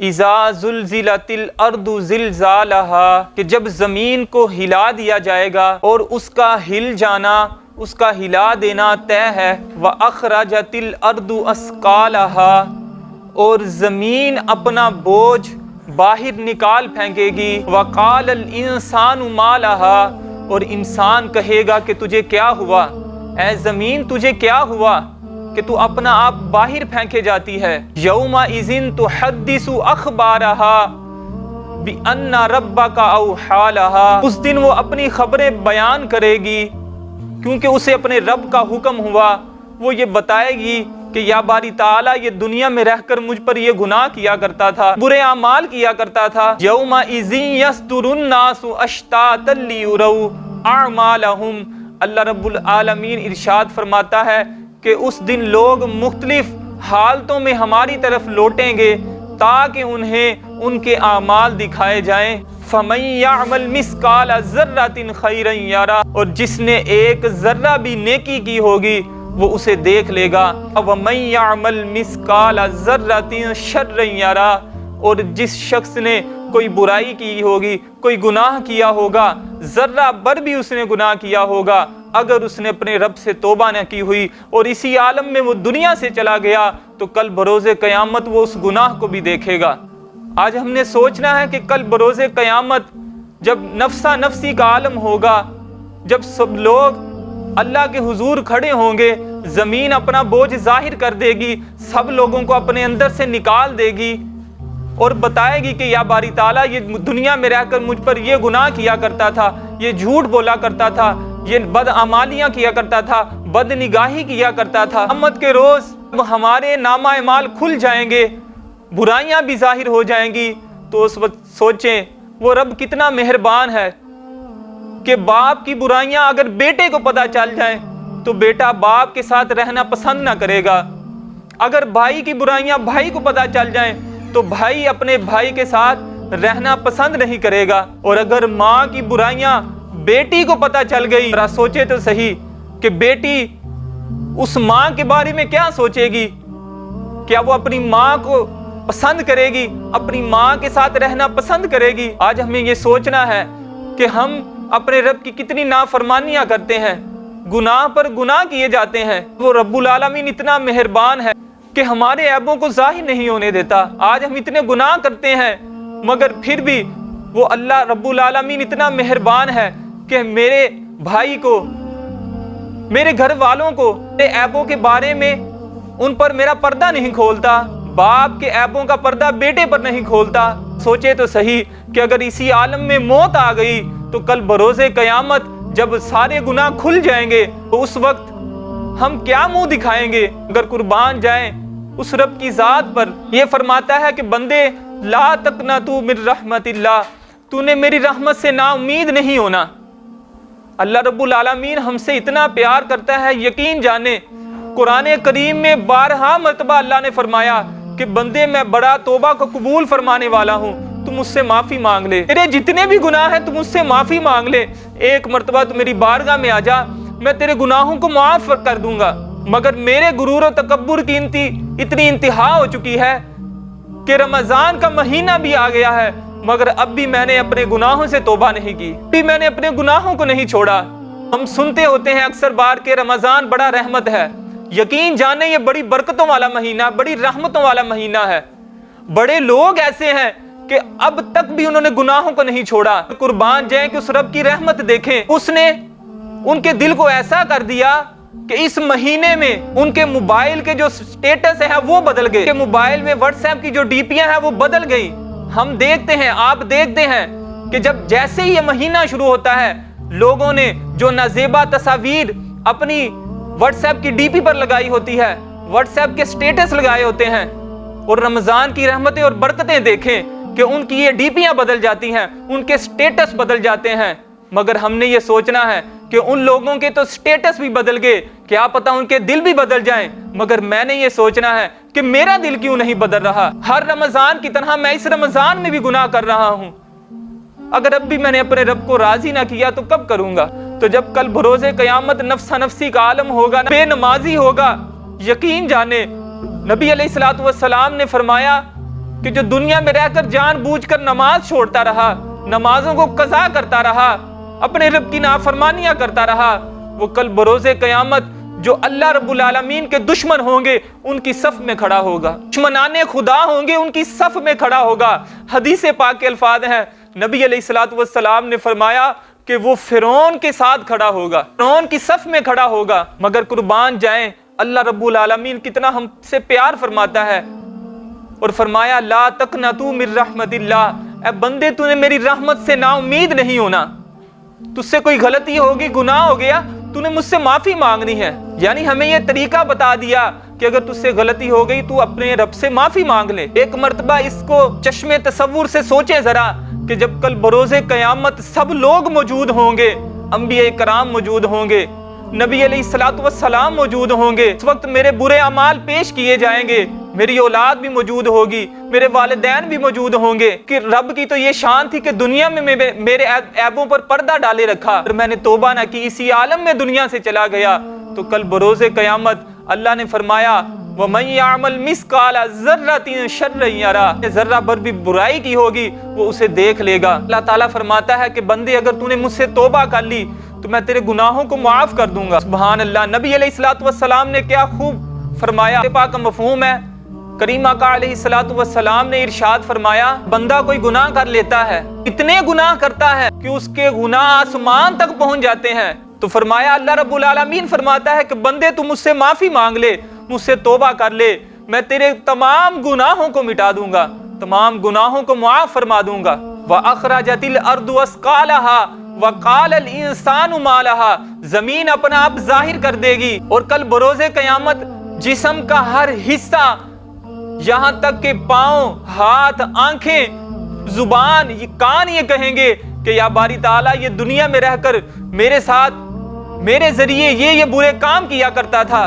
اذا زلزلت الارض زلزالہا، کہ جب زمین کو ہلا دیا جائے گا اور اس کا ہل جانا، اس کا ہلا دینا طے ہے۔ وَأَخْرَجَتِ الْأَرْضُ أَثْقَالَهَا، اور زمین اپنا بوجھ باہر نکال پھینکے گی۔ وَقَالَ الْإِنسَانُ مَا لَهَا، اور انسان کہے گا کہ تجھے کیا ہوا، اے زمین تجھے کیا ہوا کہ تو اپنا آپ باہر پھینکے جاتی ہے۔ یومئذ تحدث اخبارها بأن ربک اوحی لها، اس دن وہ اپنی خبریں بیان کرے گی کیونکہ اسے اپنے رب کا حکم ہوا۔ وہ یہ بتائے گی کہ یا باری تعالیٰ یہ دنیا میں رہ کر مجھ پر یہ گناہ کیا کرتا تھا، برے اعمال کیا کرتا تھا۔ یومئذ یصدر الناس اشتاتا لیروا اعمالهم، اللہ رب العالمین ارشاد فرماتا ہے کہ اس دن لوگ مختلف حالتوں میں ہماری طرف لوٹیں گے تاکہ انہیں ان کے اعمال دکھائے جائیں۔ فَمَن يَعْمَلْ مِثْقَالَ ذَرَّةٍ خَيْرًا يَرَهُ، اور جس نے ایک ذرہ بھی نیکی کی ہوگی وہ اسے دیکھ لے گا۔ وَمَن يَعْمَلْ مِثْقَالَ ذَرَّةٍ شَرًّا يَرَهُ، اور جس شخص نے کوئی برائی کی ہوگی، کوئی گناہ کیا ہوگا، ذرہ بر بھی اس نے گناہ کیا ہوگا، اگر اس نے اپنے رب سے توبہ نہ کی ہوئی اور اسی عالم میں وہ دنیا سے چلا گیا تو کل بروز قیامت وہ اس گناہ کو بھی دیکھے گا۔ آج ہم نے سوچنا ہے کہ کل بروز قیامت جب نفسا نفسی کا عالم ہوگا، جب سب لوگ اللہ کے حضور کھڑے ہوں گے، زمین اپنا بوجھ ظاہر کر دے گی، سب لوگوں کو اپنے اندر سے نکال دے گی اور بتائے گی کہ یا باری تعالیٰ یہ دنیا میں رہ کر مجھ پر یہ گناہ کیا کرتا تھا، یہ جھوٹ بولا کرتا تھا، یہ بدعمالیاں کیا کرتا تھا، بد نگاہی کیا کرتا تھا۔ قیامت کے روز ہمارے نامہ اعمال کھل جائیں گے، برائیاں بھی ظاہر ہو جائیں گی، تو اس وقت سوچیں وہ رب کتنا مہربان ہے کہ باپ کی برائیاں اگر بیٹے کو پتہ چل جائیں تو بیٹا باپ کے ساتھ رہنا پسند نہ کرے گا، اگر بھائی کی برائیاں بھائی کو پتہ چل جائیں تو بھائی اپنے بھائی کے ساتھ رہنا پسند نہیں کرے گا، اور اگر ماں کی برائیاں بیٹی کو پتہ چل گئی، ذرا سوچے تو صحیح کہ بیٹی اس ماں کے بارے میں کیا سوچے گی، کیا وہ اپنی ماں کو پسند کرے گی، اپنی ماں کے ساتھ رہنا پسند کرے گی؟ آج ہمیں یہ سوچنا ہے کہ ہم اپنے رب کی کتنی نافرمانیاں کرتے ہیں، گناہ پر گناہ کیے جاتے ہیں۔ وہ رب العالمین اتنا مہربان ہے کہ ہمارے عیبوں کو ظاہر نہیں ہونے دیتا۔ آج ہم اتنے گناہ کرتے ہیں مگر پھر بھی وہ اللہ رب العالمین اتنا مہربان ہے کہ میرے بھائی کو، میرے گھر والوں کو میرے عیبوں کے بارے میں ان پر میرا پردہ نہیں کھولتا، باپ کے عیبوں کا پردہ بیٹے پر نہیں کھولتا۔ سوچے تو صحیح کہ اگر اسی عالم میں موت آ گئی تو کل بروز قیامت جب سارے گناہ کھل جائیں گے تو اس وقت ہم کیا منہ دکھائیں گے؟ اگر قربان جائیں اس رب کی ذات پر۔ یہ فرماتا ہے کہ بندے لا تقنطوا من رحمت اللہ، تو نے میری رحمت سے نا امید نہیں ہونا۔ اللہ رب العالمین ہم سے اتنا پیار کرتا ہے، یقین جانے قرآن کریم میں بارہا مرتبہ اللہ نے فرمایا کہ بندے میں بڑا توبہ کو قبول فرمانے والا ہوں، تو مجھ سے معافی مانگ لے، تیرے جتنے بھی گناہ ہیں تو مجھ سے معافی مانگ لے، ایک مرتبہ تو میری بارگاہ میں آ جا، میں تیرے گناہوں کو معاف کر دوں گا۔ مگر میرے غرور و تکبر کی اتنی انتہا ہو چکی ہے کہ رمضان کا مہینہ بھی آ گیا ہے مگر اب بھی میں نے اپنے گناہوں سے توبہ نہیں کی، بھی میں نے اپنے گناہوں کو نہیں چھوڑا۔ ہم سنتے ہوتے ہیں اکثر بار کہ رمضان بڑا رحمت ہے، یقین جانے یہ بڑی برکتوں والا مہینہ، بڑی رحمتوں والا مہینہ ہے۔ بڑے لوگ ایسے ہیں کہ اب تک بھی انہوں نے گناہوں کو نہیں چھوڑا۔ قربان جائیں کہ اس رب کی رحمت دیکھیں، اس نے ان کے دل کو ایسا کر دیا کہ اس مہینے میں ان کے موبائل کے جو سٹیٹس ہے وہ بدل گئے، کہ موبائل میں واٹس ایپ کی جو ڈی پیاں ہیں وہ بدل گئی۔ ہم دیکھتے ہیں، آپ دیکھتے ہیں کہ جب جیسے ہی یہ مہینہ شروع ہوتا ہے لوگوں نے جو نازیبا تصاویر اپنی واٹس ایپ کی ڈی پی پر لگائی ہوتی ہے، واٹس ایپ کے سٹیٹس لگائے ہوتے ہیں، اور رمضان کی رحمتیں اور برکتیں دیکھیں کہ ان کی یہ ڈی پیاں بدل جاتی ہیں، ان کے سٹیٹس بدل جاتے ہیں۔ مگر ہم نے یہ سوچنا ہے کہ ان لوگوں کے تو سٹیٹس بھی بدل گئے، کیا پتہ ان کے دل بھی بدل جائیں، مگر میں نے یہ سوچنا ہے کہ میرا دل کیوں نہیں بدل رہا؟ ہر رمضان کی طرح میں اس رمضان میں بھی گناہ کر رہا ہوں، اگر اب بھی میں نے اپنے رب کو راضی نہ کیا تو کب کروں گا؟ تو جب کل بروز قیامت نفسا نفسی کا عالم ہوگا، بے نمازی ہوگا، یقین جانے نبی علیہ الصلوۃ والسلام نے فرمایا کہ جو دنیا میں رہ کر جان بوجھ کر نماز چھوڑتا رہا، نمازوں کو قضا کرتا رہا، اپنے رب کی نافرمانیاں کرتا رہا، وہ کل بروز قیامت جو اللہ رب العالمین کے دشمن ہوں گے ان کی صف میں کھڑا ہوگا، دشمنان خدا ہوں گے ان کی صف میں کھڑا ہوگا۔ حدیث پاک کے الفاظ ہیں، نبی علیہ الصلوۃ والسلام نے فرمایا کہ وہ فرعون کے ساتھ کھڑا ہوگا، فرعون کی صف میں کھڑا ہوگا۔ مگر قربان جائیں اللہ رب العالمین کتنا ہم سے پیار فرماتا ہے، اور فرمایا لا تقنطوا من رحمت اللہ، اے بندے تو نے میری رحمت سے نا امید نہیں ہونا، تجھ سے کوئی غلطی ہوگی، گناہ ہو گیا، تو نے مجھ سے معافی مانگنی ہے۔ یعنی ہمیں یہ طریقہ بتا دیا کہ اگر تجھ سے غلطی ہو گئی تو اپنے رب سے معافی مانگ لے۔ ایک مرتبہ اس کو چشم تصور سے سوچیں ذرا کہ جب کل بروز قیامت سب لوگ موجود ہوں گے، انبیاء کرام موجود ہوں گے، نبی علیہ الصلوۃ والسلام موجود ہوں گے، اس وقت میرے برے اعمال پیش کیے جائیں گے، میری اولاد بھی موجود ہوگی، میرے والدین بھی موجود ہوں گے، کہ رب کی تو یہ شان تھی کہ دنیا میں میرے عیبوں پر پردہ ڈالے رکھا، اور میں نے توبہ نہ کی، اسی عالم میں دنیا سے چلا گیا۔ تو کل بروز قیامت اللہ نے فرمایا وَمَن يَعْمَلْ مِثْقَالَ ذَرَّةٍ شَرًّا يَرَهُ، ذرہ بھر بھی برائی کی ہوگی وہ اسے دیکھ لے گا۔ اللہ تعالیٰ فرماتا ہے کہ بندے اگر تو نے مجھ سے توبہ کر لی تو میں تیرے گناہوں کو معاف کر دوں گا۔ سبحان اللہ۔ نبی علیہ الصلوۃ والسلام نے کیا خوب فرمایا، پاک کا مفہوم ہے، کریم آقا علیہ الصلوۃ والسلام نے ارشاد فرمایا بندہ کوئی گناہ کر لیتا ہے، اتنے گناہ کرتا ہے کہ اس کے گناہ آسمان تک پہنچ جاتے ہیں، تو فرمایا اللہ رب العالمین فرماتا ہے کہ بندے تو مجھ سے معافی مانگ لے، مجھ سے توبہ کر لے، میں تیرے تمام گناہوں کو مٹا دوں گا، تمام گناہوں کو معاف فرما دوں گا۔ وَأَخْرَجَتِ الْأَرْضُ أَثْقَالَهَا وَقَالَ الْإِنسَانُ مَا لَهَا، زمین اپنا آپ ظاہر کر دے گی، اور کل بروز قیامت جسم کا ہر حصہ یہاں تک کہ پاؤں، ہاتھ، آنکھیں، زبان، کان یہ کہیں گے کہ یا باری تعالیٰ یہ دنیا میں رہ کر میرے ساتھ میرے ذریعے یہ برے کام کیا کرتا تھا۔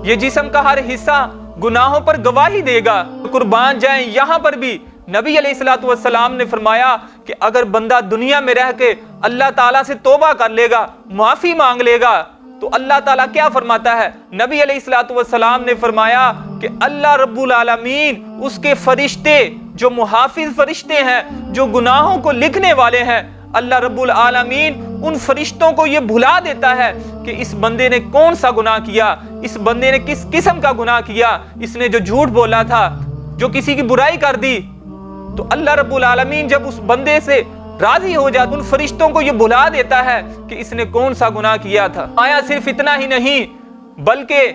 یہ جسم کا ہر حصہ گناہوں پر گواہی دے گا۔ قربان جائیں یہاں پر بھی نبی علیہ الصلوۃ والسلام نے فرمایا کہ اگر بندہ دنیا میں رہ کے اللہ تعالیٰ سے توبہ کر لے گا، معافی مانگ لے گا، تو اللہ تعالیٰ کیا فرماتا ہے؟ نبی علیہ الصلوۃ والسلام نے فرمایا کہ اللہ رب العالمین اس کے فرشتے جو محافظ فرشتے ہیں، جو گناہوں کو لکھنے والے ہیں، اللہ رب العالمین ان فرشتوں کو یہ بھلا دیتا ہے کہ اس بندے نے کون سا گناہ کیا، اس بندے نے کس قسم کا گناہ کیا، اس نے جو جھوٹ بولا تھا، جو کسی کی برائی کر دی، تو اللہ رب العالمین جب اس بندے سے راضی ہو جاتا ان فرشتوں کو یہ بھلا دیتا ہے کہ اس نے کون سا گناہ کیا تھا۔ آیا صرف اتنا ہی نہیں بلکہ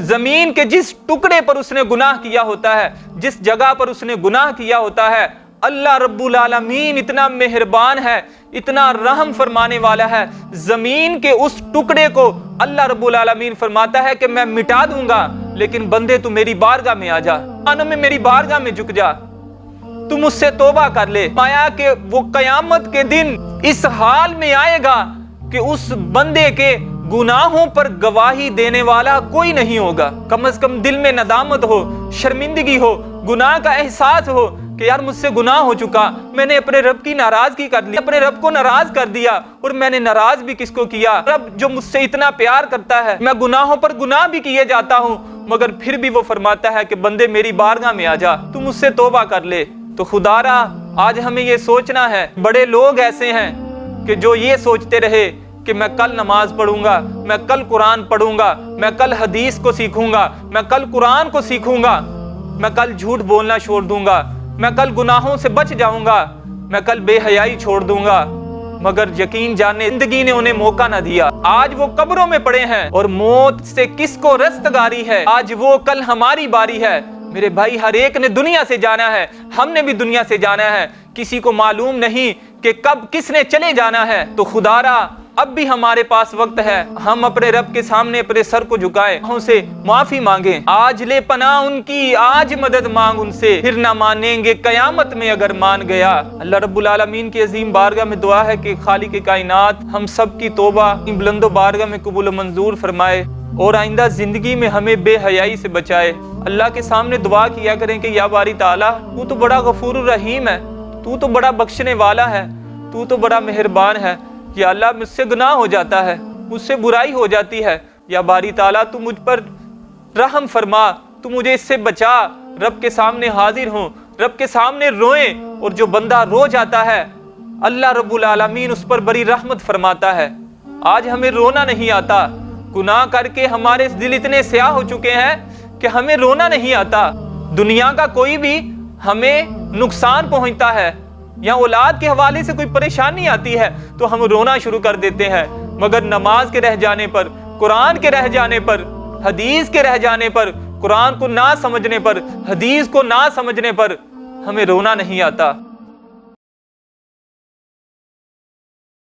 زمین کے جس ٹکڑے پر اس نے گناہ کیا ہوتا ہے، جس جگہ پر اس نے گناہ کیا ہوتا ہے، اللہ رب العالمین اتنا مہربان ہے، اتنا رحم فرمانے والا ہے، زمین کے اس ٹکڑے کو اللہ رب العالمین فرماتا ہے کہ میں مٹا دوں گا، لیکن بندے تو میری بارگاہ میں آ جا، آنوں میں میری بارگاہ میں جھک جا، تو مجھ سے توبہ کر لے۔ پایا کہ وہ قیامت کے دن اس حال میں آئے گا کہ اس بندے کے گناہوں پر گواہی دینے والا کوئی نہیں ہوگا، کم از کم دل میں ندامت ہو، شرمندگی ہو، گناہ کا احساس ہو کہ یار مجھ سے گناہ ہو چکا، میں نے اپنے رب کی ناراضگی کر لی، اپنے رب کو ناراض کر دیا، اور میں نے ناراض بھی کس کو کیا؟ رب جو مجھ سے اتنا پیار کرتا ہے، میں گناہوں پر گناہ بھی کیے جاتا ہوں، مگر پھر بھی وہ فرماتا ہے کہ بندے میری بارگاہ میں آ جا، تو مجھ سے توبہ کر لے۔ تو خدا را آج ہمیں یہ سوچنا ہے، بڑے لوگ ایسے ہیں کہ جو یہ سوچتے رہے کہ میں کل نماز پڑھوں گا، میں کل قرآن پڑھوں گا، میں کل حدیث کو سیکھوں گا، میں کل قرآن کو سیکھوں گا، میں کل جھوٹ بولنا چھوڑ دوں گا، میں کل گناہوں سے بچ جاؤں گا، میں کل بے حیائی چھوڑ دوں گا، مگر یقین جانے زندگی نے انہیں موقع نہ دیا۔ آج وہ قبروں میں پڑے ہیں، اور موت سے کس کو رستگاری ہے؟ آج وہ کل ہماری باری ہے۔ میرے بھائی ہر ایک نے دنیا سے جانا ہے، ہم نے بھی دنیا سے جانا ہے، کسی کو معلوم نہیں کہ کب کس نے چلے جانا ہے۔ تو خدا را اب بھی ہمارے پاس وقت ہے، ہم اپنے رب کے سامنے اپنے سر کو جھکائیں، ان سے معافی مانگیں، آج لے پناہ ان کی، آج مدد مانگ ان سے، پھر نہ مانیں گے قیامت میں اگر مان گیا۔ اللہ رب العالمین کی عظیم بارگاہ میں دعا ہے کہ خالق کائنات ہم سب کی توبہ بلند و بارگاہ میں قبول و منظور فرمائے، اور آئندہ زندگی میں ہمیں بے حیائی سے بچائے۔ اللہ کے سامنے دعا کیا کریں کہ یا باری تعالیٰ تو تو بڑا غفور الرحیم ہے، تو تو بڑا بخشنے والا ہے، تو تو بڑا مہربان ہے۔ یا اللہ مجھ سے گناہ ہو جاتا ہے، مجھ سے برائی ہو جاتی ہے، یا باری تعالیٰ تو مجھ پر رحم فرما، تو مجھے اس سے بچا، رب کے سامنے حاضر ہوں، رب کے سامنے روئیں، اور جو بندہ رو جاتا ہے اللہ رب العالمین اس پر بڑی رحمت فرماتا ہے۔ آج ہمیں رونا نہیں آتا، گناہ کر کے ہمارے دل اتنے سیاہ ہو چکے ہیں کہ ہمیں رونا نہیں آتا۔ دنیا کا کوئی بھی ہمیں نقصان پہنچتا ہے یا اولاد کے حوالے سے کوئی پریشانی آتی ہے تو ہم رونا شروع کر دیتے ہیں، مگر نماز کے رہ جانے پر، قرآن کے رہ جانے پر، حدیث کے رہ جانے پر، قرآن کو نہ سمجھنے پر، حدیث کو نہ سمجھنے پر ہمیں رونا نہیں آتا۔